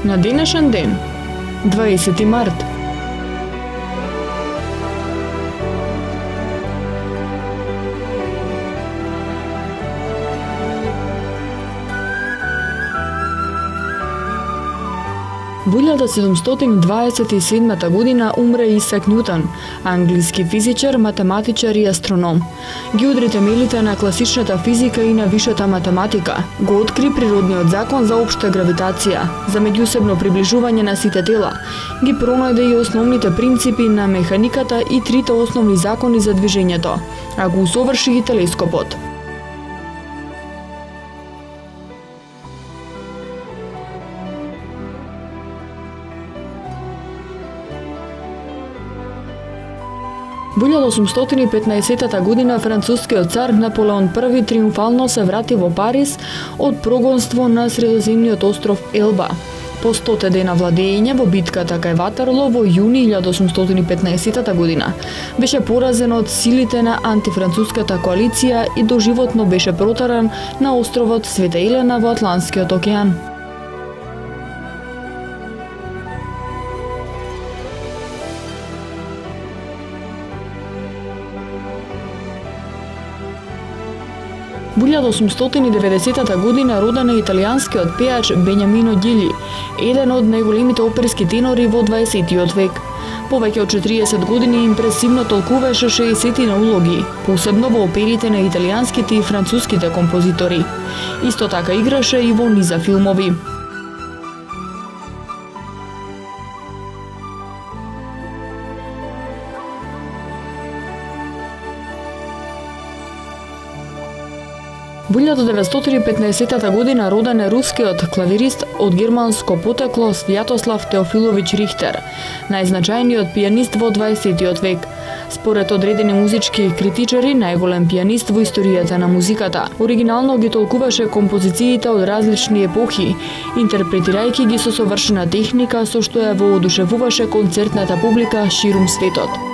На денешен ден, 20 март. Во 1727 година умре Исак Њутон, англиски физичар, математичар и астроном. Ги удри темелите на класичната физика и на висшата математика. Го откри природниот закон за општа гравитација, за меѓусебно приближување на сите тела. Ги пронајде и основните принципи на механиката и трите основни закони за движењето, а го усоврши и телескопот. Во 1815 година францускиот цар Наполеон I триумфално се врати во Париз од прогонство на средоземниот остров Елба. По 100 дена владење во битката кај Ватерло во јуни 1815 година беше поразен од силите на антифранцуската коалиција и доживотно беше протаран на островот Света Елена во Атлантскиот океан. Во 1890 година роден е италијанскиот пејач Бењамино Ѓили, еден од најголемите оперски тенори во 20 век. Повеќе од 40 години импресивно толкуваше 60 на улоги, посебно во оперите на италијанските и француските композитори. Исто така играше и во низа филмови. Во 1915 година роден е рускиот клавирист од германско потекло Свјатослав Теофилович Рихтер, најзначајниот пијанист во 20 век. Според одредени музички критичари, најголем пијанист во историјата на музиката. Оригинално ги толкуваше композициите од различни епохи, интерпретирајќи ги со совршена техника со што ја воодушевуваше концертната публика ширум светот.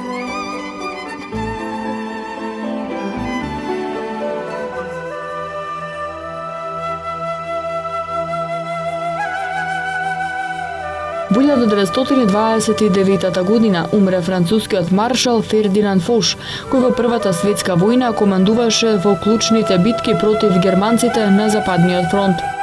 Во 1929 година умре францускиот маршал Фердинанд Фош, кој во Првата светска војна командуваше во клучните битки против германците на Западниот фронт.